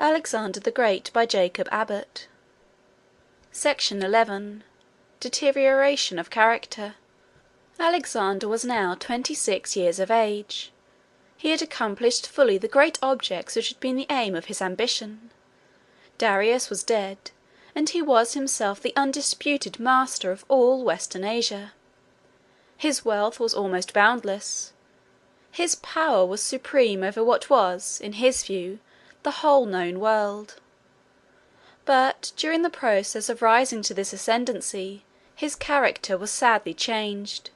Alexander the Great by Jacob Abbott. Section 11. Deterioration of Character. Alexander was now 26 years of age. He had accomplished fully the great objects which had been the aim of his ambition. Darius was dead, and he was himself the undisputed master of all Western Asia. His wealth was almost boundless. His power was supreme over what was, in his view, the whole known world. But during the process of rising to this ascendancy, his character was sadly changed.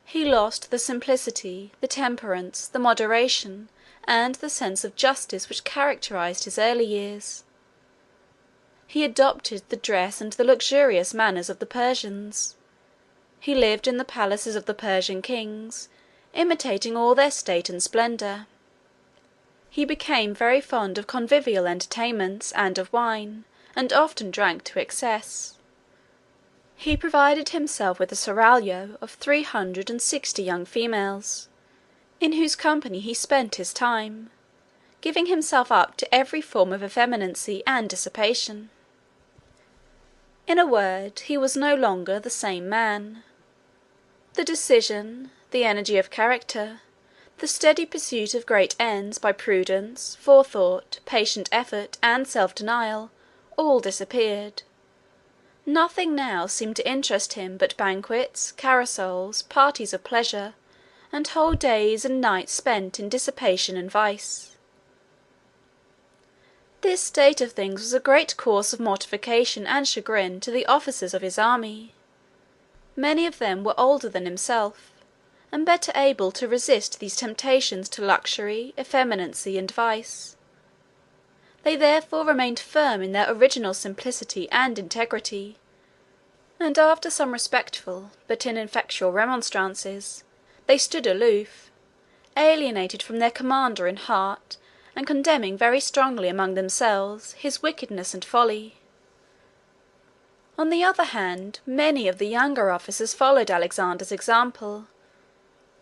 He lost the simplicity, the temperance, the moderation, and the sense of justice which characterized his early years. He adopted the dress and the luxurious manners of the Persians. He lived in the palaces of the Persian kings, imitating all their state and splendor. He became very fond of convivial entertainments and of wine, and often drank to excess. He provided himself with a seraglio of 360 young females, in whose company he spent his time, giving himself up to every form of effeminacy and dissipation. In a word, he was no longer the same man. The decision, the energy of character, the steady pursuit of great ends by prudence, forethought, patient effort, and self-denial, all disappeared. Nothing now seemed to interest him but banquets, carousals, parties of pleasure, and whole days and nights spent in dissipation and vice. This state of things was a great cause of mortification and chagrin to the officers of his army. Many of them were older than himself, and better able to resist these temptations to luxury, effeminacy, and vice. They therefore remained firm in their original simplicity and integrity, and after some respectful but ineffectual remonstrances, they stood aloof, alienated from their commander in heart, and condemning very strongly among themselves his wickedness and folly. On the other hand, many of the younger officers followed Alexander's example,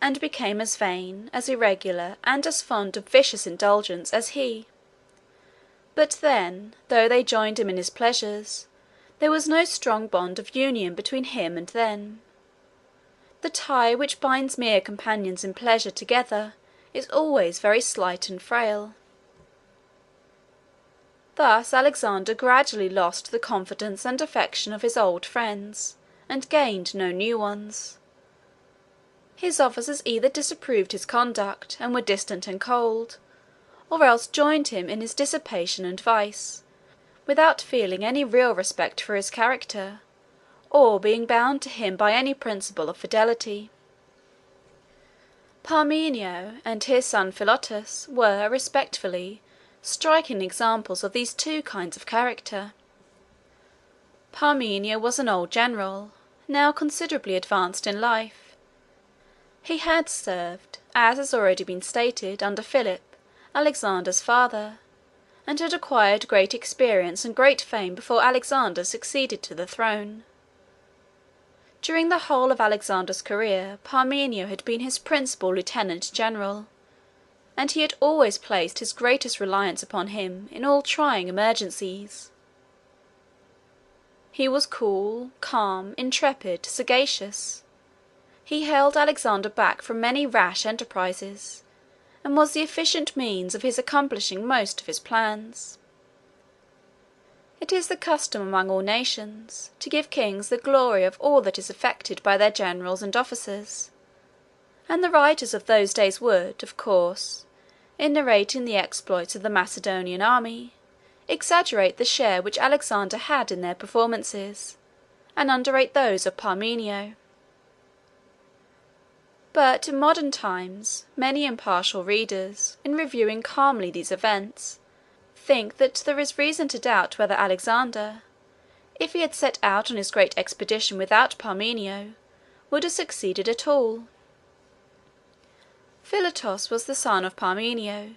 and became as vain, as irregular, and as fond of vicious indulgence as he. But then, though they joined him in his pleasures, there was no strong bond of union between him and them. The tie which binds mere companions in pleasure together is always very slight and frail. Thus Alexander gradually lost the confidence and affection of his old friends, and gained no new ones. His officers either disapproved his conduct, and were distant and cold, or else joined him in his dissipation and vice, without feeling any real respect for his character, or being bound to him by any principle of fidelity. Parmenio and his son Philotas were, respectively, striking examples of these two kinds of character. Parmenio was an old general, now considerably advanced in life. He had served, as has already been stated, under Philip, Alexander's father, and had acquired great experience and great fame before Alexander succeeded to the throne. During the whole of Alexander's career, Parmenio had been his principal lieutenant general, and he had always placed his greatest reliance upon him in all trying emergencies. He was cool, calm, intrepid, sagacious. He held Alexander back from many rash enterprises, and was the efficient means of his accomplishing most of his plans. It is the custom among all nations to give kings the glory of all that is effected by their generals and officers, and the writers of those days would, of course, in narrating the exploits of the Macedonian army, exaggerate the share which Alexander had in their performances, and underrate those of Parmenio. But in modern times, many impartial readers, in reviewing calmly these events, think that there is reason to doubt whether Alexander, if he had set out on his great expedition without Parmenio, would have succeeded at all. Philotas was the son of Parmenio,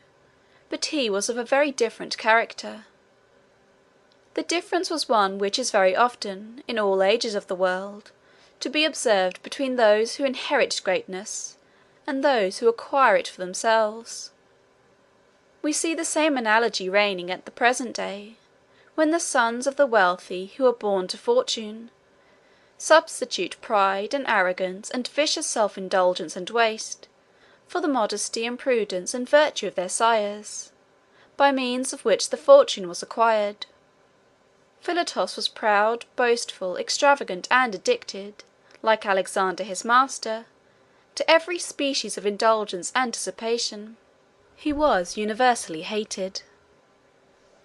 but he was of a very different character. The difference was one which is very often, in all ages of the world, to be observed between those who inherit greatness and those who acquire it for themselves. We see the same analogy reigning at the present day, when the sons of the wealthy who are born to fortune, substitute pride and arrogance and vicious self-indulgence and waste, for the modesty and prudence and virtue of their sires, by means of which the fortune was acquired. Philotas was proud, boastful, extravagant, and addicted, like Alexander his master, to every species of indulgence and dissipation. He was universally hated.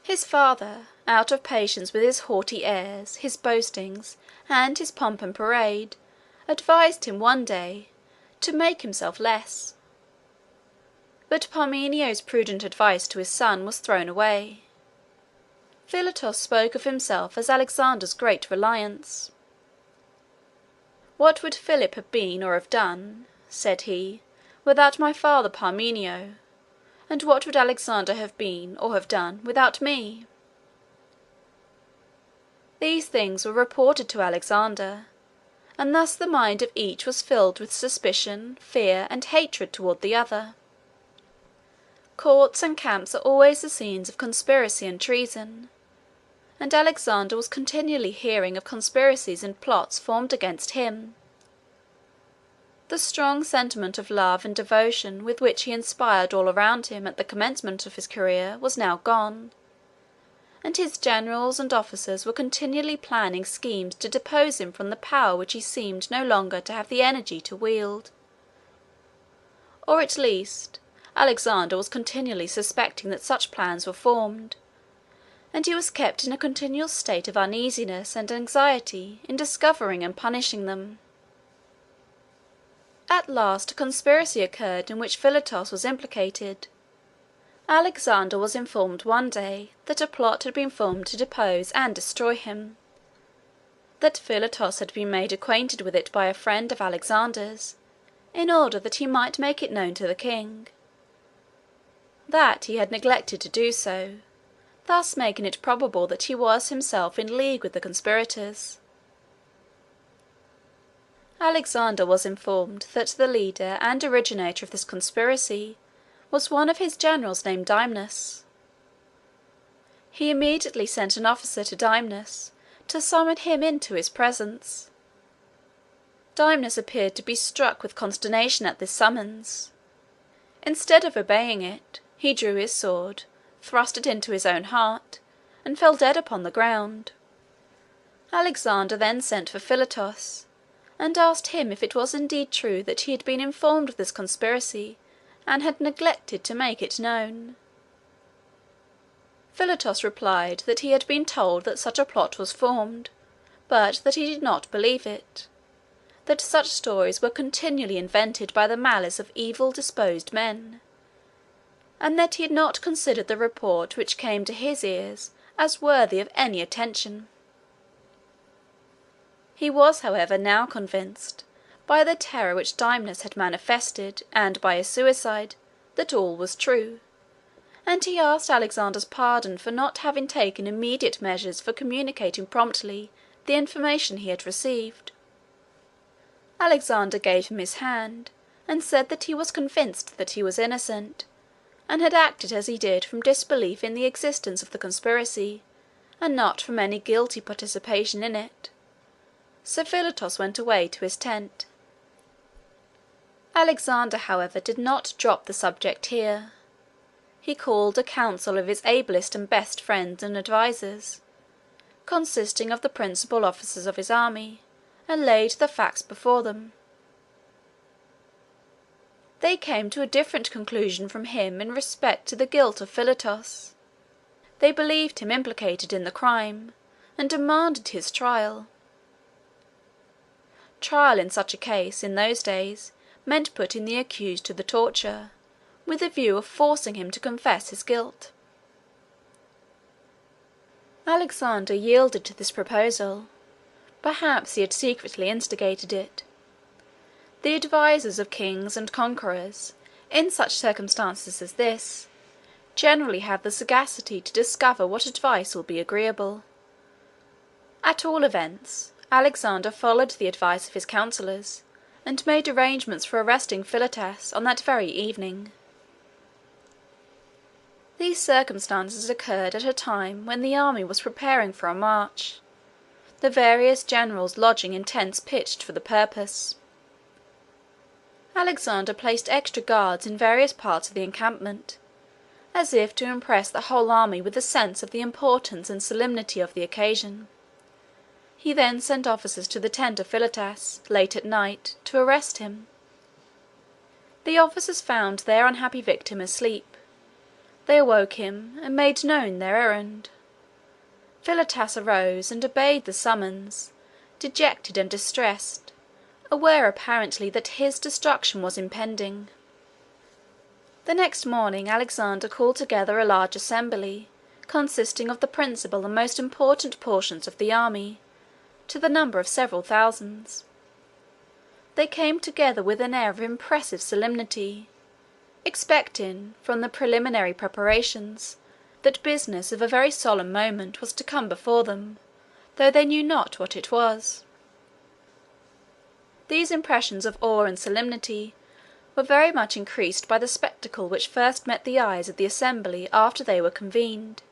His father, out of patience with his haughty airs, his boastings, and his pomp and parade, advised him one day to make himself less. But Parmenio's prudent advice to his son was thrown away. Philotas spoke of himself as Alexander's great reliance. "What would Philip have been or have done," said he, "without my father Parmenio? And what would Alexander have been or have done without me?" These things were reported to Alexander, and thus the mind of each was filled with suspicion, fear, and hatred toward the other. Courts and camps are always the scenes of conspiracy and treason, and Alexander was continually hearing of conspiracies and plots formed against him. The strong sentiment of love and devotion with which he inspired all around him at the commencement of his career was now gone, and his generals and officers were continually planning schemes to depose him from the power which he seemed no longer to have the energy to wield. Or at least, Alexander was continually suspecting that such plans were formed, and he was kept in a continual state of uneasiness and anxiety in discovering and punishing them. At last a conspiracy occurred in which Philotas was implicated. Alexander was informed one day that a plot had been formed to depose and destroy him, that Philotas had been made acquainted with it by a friend of Alexander's, in order that he might make it known to the king, that he had neglected to do so, thus making it probable that he was himself in league with the conspirators. Alexander was informed that the leader and originator of this conspiracy was one of his generals named Dymnus. He immediately sent an officer to Dymnus to summon him into his presence. Dymnus appeared to be struck with consternation at this summons. Instead of obeying it, he drew his sword, thrust it into his own heart, and fell dead upon the ground. Alexander then sent for Philotas, and asked him if it was indeed true that he had been informed of this conspiracy and had neglected to make it known. Philotas replied that he had been told that such a plot was formed, but that he did not believe it, that such stories were continually invented by the malice of evil-disposed men, and that he had not considered the report which came to his ears as worthy of any attention. He was, however, now convinced, by the terror which Dymnus had manifested, and by his suicide, that all was true, and he asked Alexander's pardon for not having taken immediate measures for communicating promptly the information he had received. Alexander gave him his hand, and said that he was convinced that he was innocent, and had acted as he did from disbelief in the existence of the conspiracy, and not from any guilty participation in it. So Philotas went away to his tent. Alexander, however, did not drop the subject here. He called a council of his ablest and best friends and advisers, consisting of the principal officers of his army, and laid the facts before them. They came to a different conclusion from him in respect to the guilt of Philotas. They believed him implicated in the crime, and demanded his trial. Trial in such a case, in those days, meant putting the accused to the torture, with a view of forcing him to confess his guilt. Alexander yielded to this proposal. Perhaps he had secretly instigated it. The advisers of kings and conquerors, in such circumstances as this, generally have the sagacity to discover what advice will be agreeable. At all events, Alexander followed the advice of his counsellors, and made arrangements for arresting Philotas on that very evening. These circumstances occurred at a time when the army was preparing for a march, the various generals lodging in tents pitched for the purpose. Alexander placed extra guards in various parts of the encampment, as if to impress the whole army with a sense of the importance and solemnity of the occasion. He then sent officers to the tent of Philotas, late at night, to arrest him. The officers found their unhappy victim asleep. They awoke him, and made known their errand. Philotas arose and obeyed the summons, dejected and distressed, aware apparently that his destruction was impending. The next morning Alexander called together a large assembly, consisting of the principal and most important portions of the army, to the number of several thousands. They came together with an air of impressive solemnity, expecting, from the preliminary preparations, that business of a very solemn moment was to come before them, though they knew not what it was. These impressions of awe and solemnity were very much increased by the spectacle which first met the eyes of the assembly after they were convened.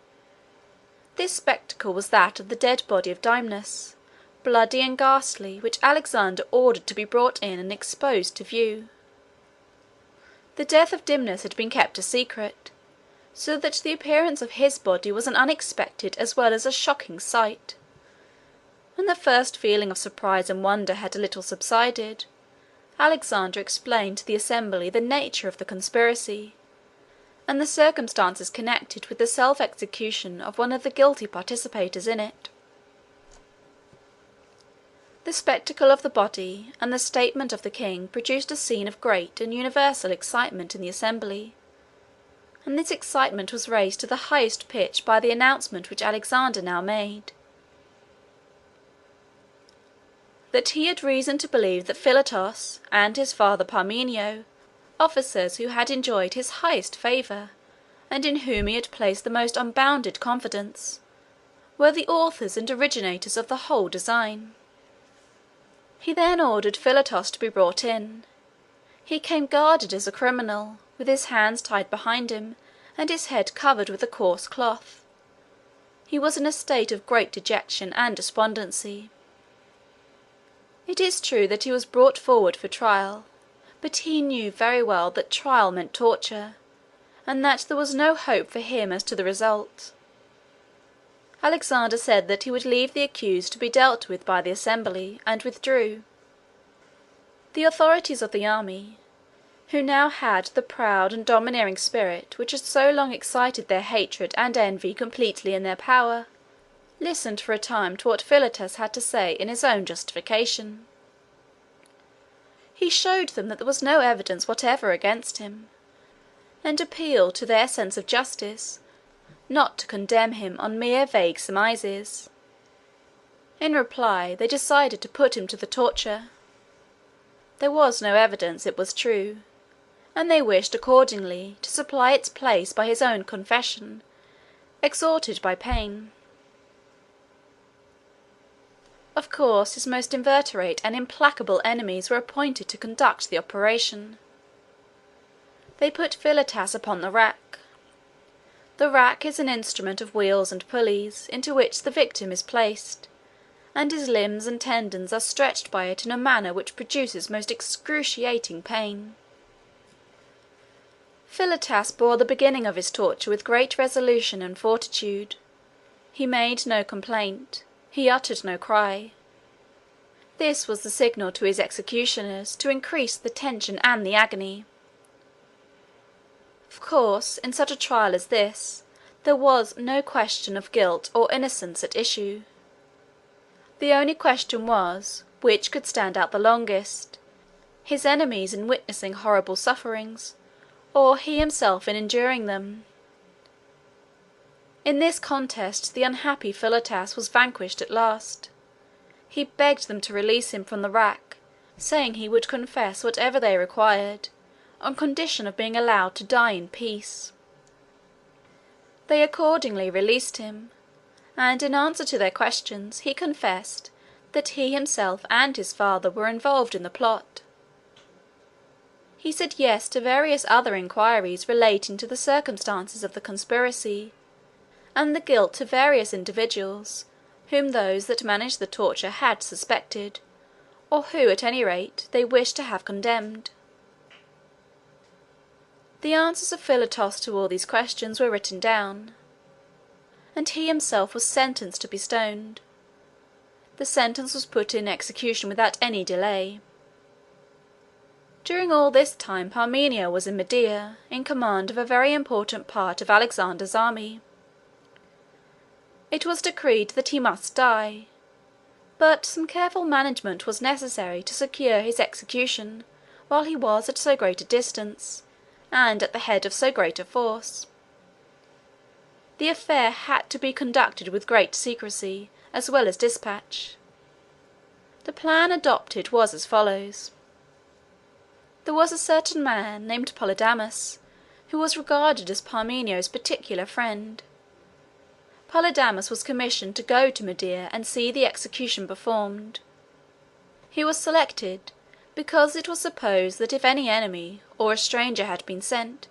This spectacle was that of the dead body of Dymnus, bloody and ghastly, which Alexander ordered to be brought in and exposed to view. The death of Dymnus had been kept a secret, so that the appearance of his body was an unexpected as well as a shocking sight. When the first feeling of surprise and wonder had a little subsided, Alexander explained to the assembly the nature of the conspiracy, and the circumstances connected with the self-execution of one of the guilty participators in it. The spectacle of the body and the statement of the king produced a scene of great and universal excitement in the assembly, and this excitement was raised to the highest pitch by the announcement which Alexander now made, that he had reason to believe that Philotas and his father Parmenio, officers who had enjoyed his highest favour, and in whom he had placed the most unbounded confidence, were the authors and originators of the whole design. He then ordered Philotas to be brought in. He came guarded as a criminal, with his hands tied behind him, and his head covered with a coarse cloth. He was in a state of great dejection and despondency. It is true that he was brought forward for trial, but he knew very well that trial meant torture, and that there was no hope for him as to the result. Alexander said that he would leave the accused to be dealt with by the assembly, and withdrew. The authorities of the army, who now had the proud and domineering spirit which had so long excited their hatred and envy completely in their power, listened for a time to what Philotas had to say in his own justification. He showed them that there was no evidence whatever against him, and appealed to their sense of justice not to condemn him on mere vague surmises. In reply, they decided to put him to the torture. There was no evidence, it was true, and they wished accordingly to supply its place by his own confession, extorted by pain. Of course, his most inveterate and implacable enemies were appointed to conduct the operation. They put Philotas upon the rack. The rack is an instrument of wheels and pulleys, into which the victim is placed, and his limbs and tendons are stretched by it in a manner which produces most excruciating pain. Philotas bore the beginning of his torture with great resolution and fortitude. He made no complaint, he uttered no cry. This was the signal to his executioners to increase the tension and the agony. Of course, in such a trial as this, there was no question of guilt or innocence at issue. The only question was, which could stand out the longest, his enemies in witnessing horrible sufferings, or he himself in enduring them. In this contest the unhappy Philotas was vanquished at last. He begged them to release him from the rack, saying he would confess whatever they required, on condition of being allowed to die in peace. They accordingly released him, and in answer to their questions he confessed that he himself and his father were involved in the plot. He said yes to various other inquiries relating to the circumstances of the conspiracy, and the guilt of various individuals whom those that managed the torture had suspected, or who at any rate they wished to have condemned. The answers of Philotas to all these questions were written down, and he himself was sentenced to be stoned. The sentence was put in execution without any delay. During all this time Parmenio was in Media, in command of a very important part of Alexander's army. It was decreed that he must die, but some careful management was necessary to secure his execution while he was at so great a distance, and at the head of so great a force. The affair had to be conducted with great secrecy, as well as dispatch. The plan adopted was as follows. There was a certain man named Polydamas, who was regarded as Parmenio's particular friend. Polydamas was commissioned to go to Media and see the execution performed. He was selected because it was supposed that if any enemy or a stranger had been sent,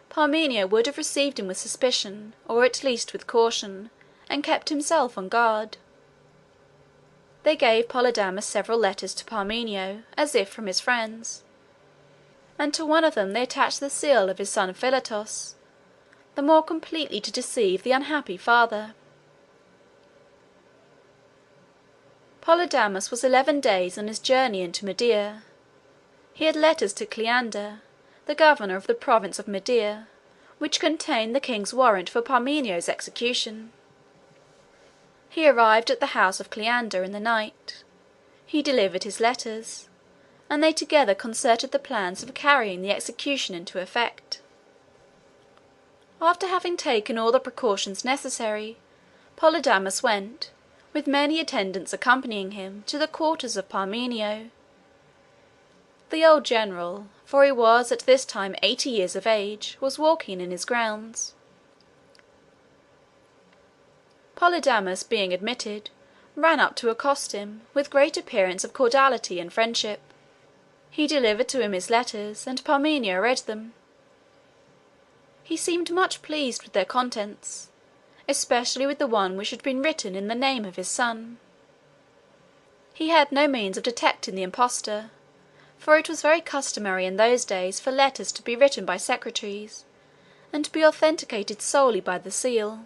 Parmenio would have received him with suspicion, or at least with caution, and kept himself on guard. They gave Polydamas several letters to Parmenio, as if from his friends, and to one of them they attached the seal of his son Philotas, the more completely to deceive the unhappy father. Polydamas was 11 days on his journey into Media. He had letters to Cleander, the governor of the province of Media, which contained the king's warrant for Parmenio's execution. He arrived at the house of Cleander in the night. He delivered his letters, and they together concerted the plans of carrying the execution into effect. After having taken all the precautions necessary, Polydamas went, with many attendants accompanying him, to the quarters of Parmenio. The old general, for he was at this time 80 years of age, was walking in his grounds. Polydamas, being admitted, ran up to accost him, with great appearance of cordiality and friendship. He delivered to him his letters, and Parmenio read them. He seemed much pleased with their contents, especially with the one which had been written in the name of his son. He had no means of detecting the impostor, for it was very customary in those days for letters to be written by secretaries, and to be authenticated solely by the seal.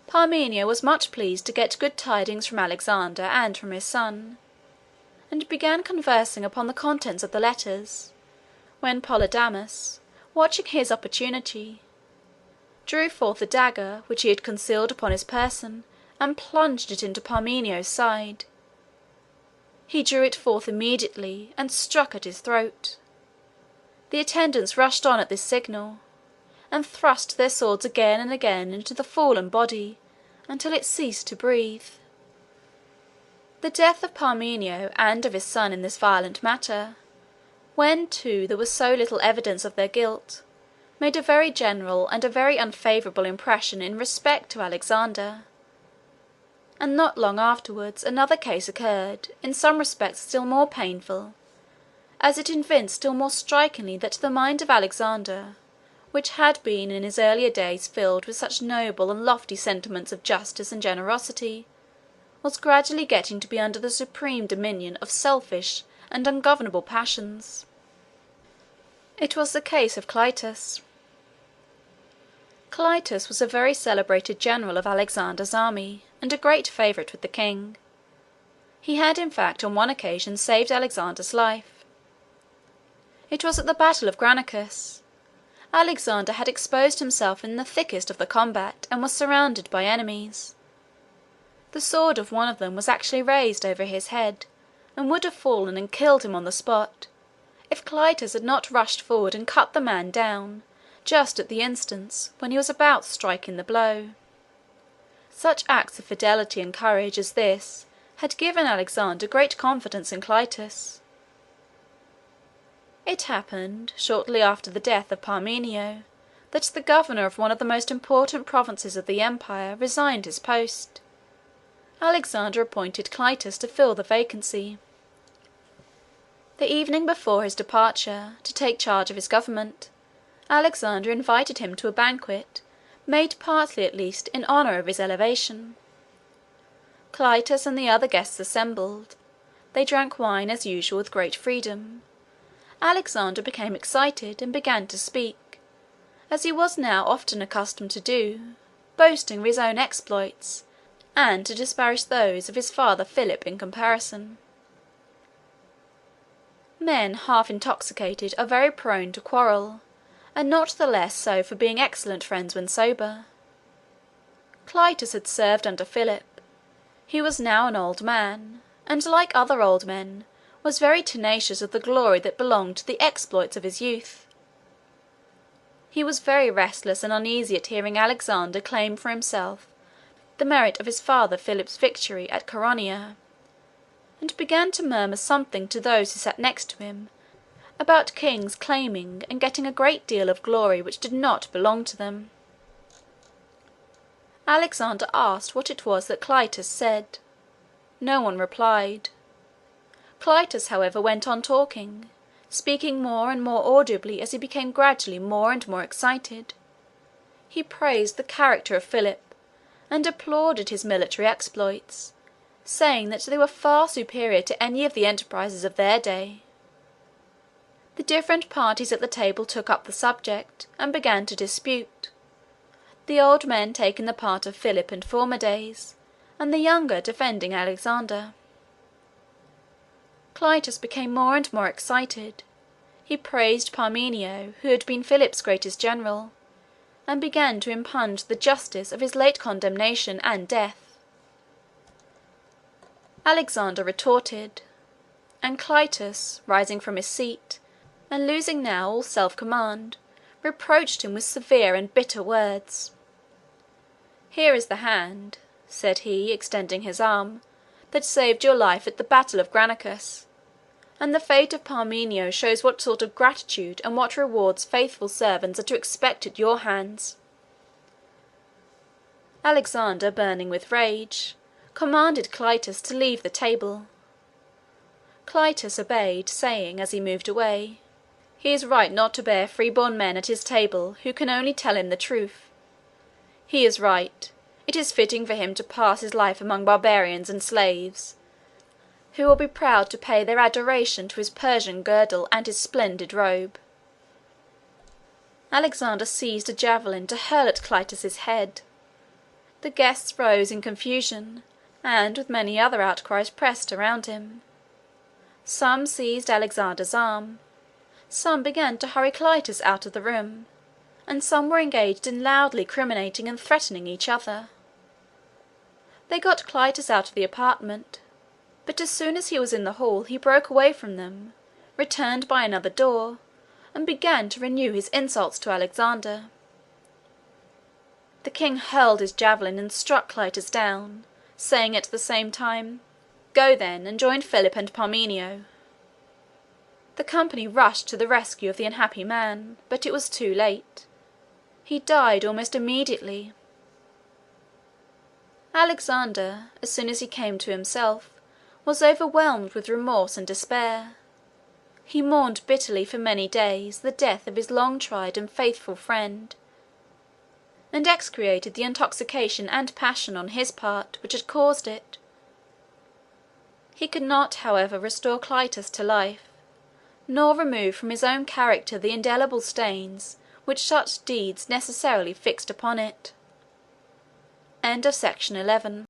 Parmenio was much pleased to get good tidings from Alexander and from his son, and began conversing upon the contents of the letters, when Polydamas, watching his opportunity, drew forth the dagger which he had concealed upon his person and plunged it into Parmenio's side. He drew it forth immediately and struck at his throat. The attendants rushed on at this signal, and thrust their swords again and again into the fallen body until it ceased to breathe. The death of Parmenio and of his son in this violent manner, when too there was so little evidence of their guilt, made a very general and a very unfavourable impression in respect to Alexander. And not long afterwards another case occurred, in some respects still more painful, as it evinced still more strikingly that the mind of Alexander, which had been in his earlier days filled with such noble and lofty sentiments of justice and generosity, was gradually getting to be under the supreme dominion of selfish and ungovernable passions. It was the case of Clitus. Clitus was a very celebrated general of Alexander's army, and a great favourite with the king. He had, in fact, on one occasion saved Alexander's life. It was at the battle of Granicus. Alexander had exposed himself in the thickest of the combat, and was surrounded by enemies. The sword of one of them was actually raised over his head, and would have fallen and killed him on the spot, if Clitus had not rushed forward and cut the man down, just at the instant when he was about striking the blow. Such acts of fidelity and courage as this had given Alexander great confidence in Clitus. It happened, shortly after the death of Parmenio, that the governor of one of the most important provinces of the empire resigned his post. Alexander appointed Clitus to fill the vacancy. The evening before his departure to take charge of his government, Alexander invited him to a banquet made partly at least in honour of his elevation. Clitus and the other guests assembled. They drank wine as usual with great freedom. Alexander became excited and began to speak, as he was now often accustomed to do, boasting of his own exploits, and to disparage those of his father Philip in comparison. Men half intoxicated are very prone to quarrel, and not the less so for being excellent friends when sober. Clitus had served under Philip. He was now an old man, and like other old men, was very tenacious of the glory that belonged to the exploits of his youth. He was very restless and uneasy at hearing Alexander claim for himself the merit of his father Philip's victory at Chaeronea, and began to murmur something to those who sat next to him about kings claiming and getting a great deal of glory which did not belong to them. Alexander asked what it was that Clitus said. No one replied. Clitus, however, went on talking, speaking more and more audibly as he became gradually more and more excited. He praised the character of Philip, and applauded his military exploits, saying that they were far superior to any of the enterprises of their day. The different parties at the table took up the subject, and began to dispute, the old men taking the part of Philip in former days, and the younger defending Alexander. Clitus became more and more excited. He praised Parmenio, who had been Philip's greatest general, and began to impugn the justice of his late condemnation and death. Alexander retorted, and Clitus, rising from his seat, and losing now all self-command, reproached him with severe and bitter words. "Here is the hand," said he, extending his arm, "that saved your life at the battle of Granicus, and the fate of Parmenio shows what sort of gratitude and what rewards faithful servants are to expect at your hands." Alexander, burning with rage, commanded Clitus to leave the table. Clitus obeyed, saying, as he moved away, "He is right not to bear free-born men at his table who can only tell him the truth. He is right. It is fitting for him to pass his life among barbarians and slaves, who will be proud to pay their adoration to his Persian girdle and his splendid robe." Alexander seized a javelin to hurl at Clitus's head. The guests rose in confusion, and with many other outcries pressed around him. Some seized Alexander's arm, some began to hurry Clitus out of the room, and some were engaged in loudly criminating and threatening each other. They got Clitus out of the apartment, but as soon as he was in the hall he broke away from them, returned by another door, and began to renew his insults to Alexander. The king hurled his javelin and struck Clitus down, saying at the same time, "Go then, and join Philip and Parmenio." The company rushed to the rescue of the unhappy man, but it was too late. He died almost immediately. Alexander, as soon as he came to himself, was overwhelmed with remorse and despair. He mourned bitterly for many days the death of his long-tried and faithful friend, and execrated the intoxication and passion on his part which had caused it. He could not, however, restore Clitus to life, nor remove from his own character the indelible stains which such deeds necessarily fixed upon it. End of section 11.